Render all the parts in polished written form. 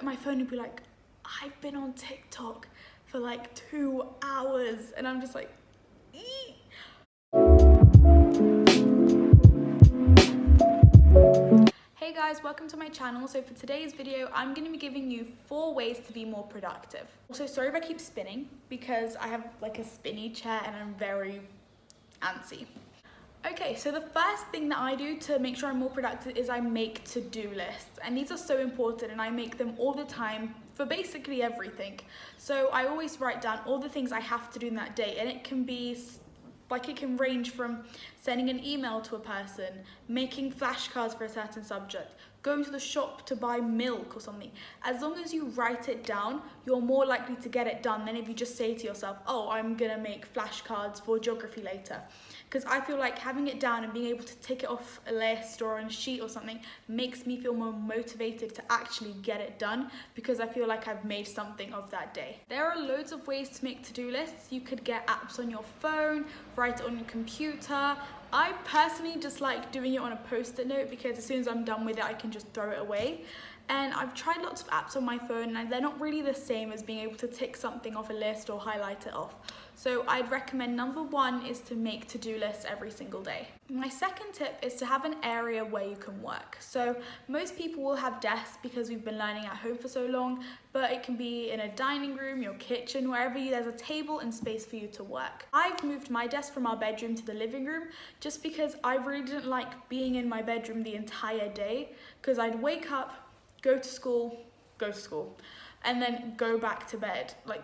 my phone and be like, I've been on TikTok for like 2 hours, and I'm just like, eee. Hey guys, welcome to my channel. So for today's video, I'm going to be giving you 4 ways to be more productive. Also, sorry if I keep spinning because I have like a spinny chair and I'm very antsy. Okay, so the first thing that I do to make sure I'm more productive is I make to-do lists. And these are so important, and I make them all the time for basically everything. So I always write down all the things I have to do in that day, and it can be like, it can range from sending an email to a person, making flashcards for a certain subject, going to the shop to buy milk or something. As long as you write it down, you're more likely to get it done than if you just say to yourself, oh, I'm gonna make flashcards for geography later. Because I feel like having it down and being able to take it off a list or on a sheet or something makes me feel more motivated to actually get it done, because I feel like I've made something of that day. There are loads of ways to make to-do lists. You could get apps on your phone, write it on your computer. I personally just like doing it on a post-it note because as soon as I'm done with it, I can just throw it away. And I've tried lots of apps on my phone, and they're not really the same as being able to tick something off a list or highlight it off. So I'd recommend number 1 is to make to-do lists every single day. My second tip is to have an area where you can work. So most people will have desks because we've been learning at home for so long, but it can be in a dining room, your kitchen, wherever there's a table and space for you to work. I've moved my desk from our bedroom to the living room just because I really didn't like being in my bedroom the entire day, because I'd wake up, go to school, and then go back to bed. Like,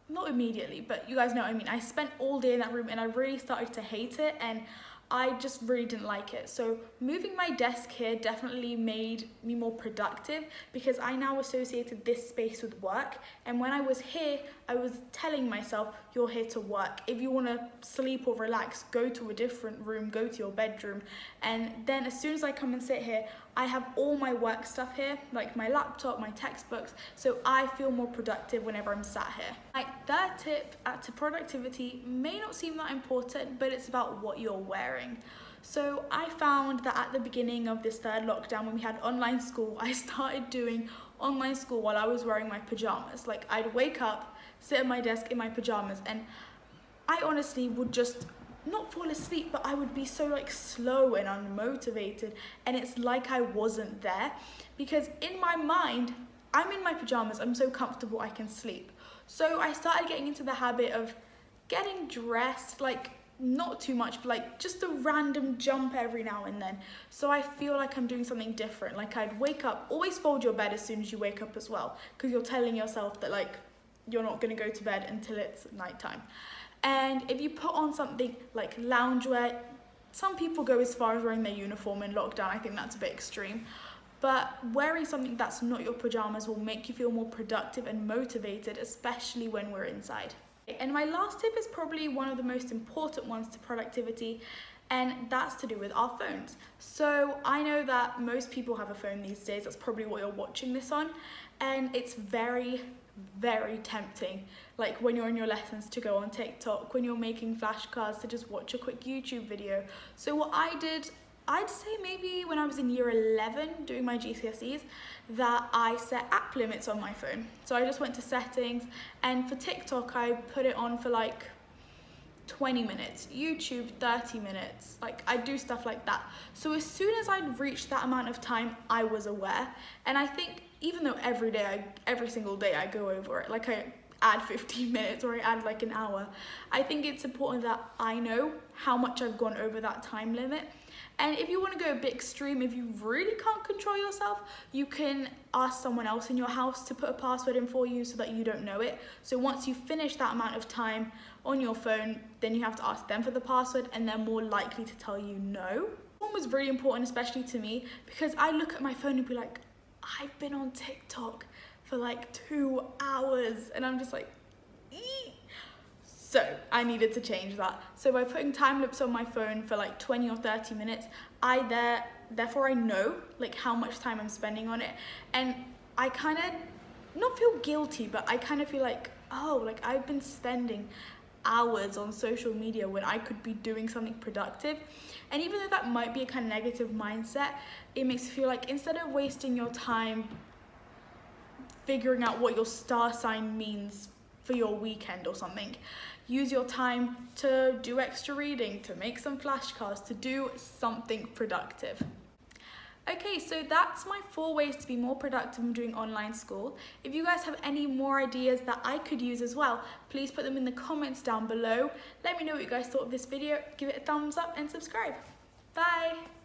not immediately, but you guys know what I mean. I spent all day in that room and I really started to hate it, and I just really didn't like it. So moving my desk here definitely made me more productive because I now associated this space with work. And when I was here, I was telling myself, you're here to work. If you want to sleep or relax, go to a different room, go to your bedroom. And then as soon as I come and sit here, I have all my work stuff here, like my laptop, my textbooks, so I feel more productive whenever I'm sat here. My third tip to productivity may not seem that important, but it's about what you're wearing. So I found that at the beginning of this third lockdown, when we had online school, I started doing online school while I was wearing my pajamas. Like, I'd wake up, sit at my desk in my pajamas, and I honestly would just not fall asleep, but I would be so like slow and unmotivated, and it's like I wasn't there, because in my mind, I'm in my pajamas, I'm so comfortable I can sleep. So I started getting into the habit of getting dressed, like not too much, but like just a random jump every now and then. So I feel like I'm doing something different. Like, I'd wake up, always fold your bed as soon as you wake up as well, because you're telling yourself that like you're not gonna go to bed until it's nighttime. And if you put on something like loungewear, some people go as far as wearing their uniform in lockdown. I think that's a bit extreme. But wearing something that's not your pajamas will make you feel more productive and motivated, especially when we're inside. And my last tip is probably one of the most important ones to productivity, and that's to do with our phones. So I know that most people have a phone these days. That's probably what you're watching this on. And it's very, very tempting, like when you're in your lessons, to go on TikTok, when you're making flashcards, to just watch a quick YouTube video. So what I did, I'd say maybe when I was in year 11 doing my GCSEs, that I set app limits on my phone. So I just went to settings, and for TikTok I put it on for like 20 minutes, YouTube 30 minutes, like I do stuff like that. So as soon as I'd reached that amount of time, I was aware. And I think even though every single day I go over it, like I add 15 minutes or I add like an hour, I think it's important that I know how much I've gone over that time limit. And if you want to go a bit extreme, if you really can't control yourself, you can ask someone else in your house to put a password in for you so that you don't know it. So once you finish that amount of time on your phone, then you have to ask them for the password, and they're more likely to tell you no. One was really important, especially to me, because I look at my phone and be like, I've been on TikTok for like 2 hours, and I'm just like, eee. So I needed to change that. So by putting time limits on my phone for like 20 or 30 minutes, therefore I know like how much time I'm spending on it. And I kind of not feel guilty, but I kind of feel like, oh, like I've been spending hours on social media when I could be doing something productive. And even though that might be a kind of negative mindset, it makes you feel like instead of wasting your time figuring out what your star sign means for your weekend or something. Use your time to do extra reading, to make some flashcards, to do something productive. Okay, so that's my 4 ways to be more productive when doing online school. If you guys have any more ideas that I could use as well, please put them in the comments down below. Let me know what you guys thought of this video. Give it a thumbs up and subscribe. Bye!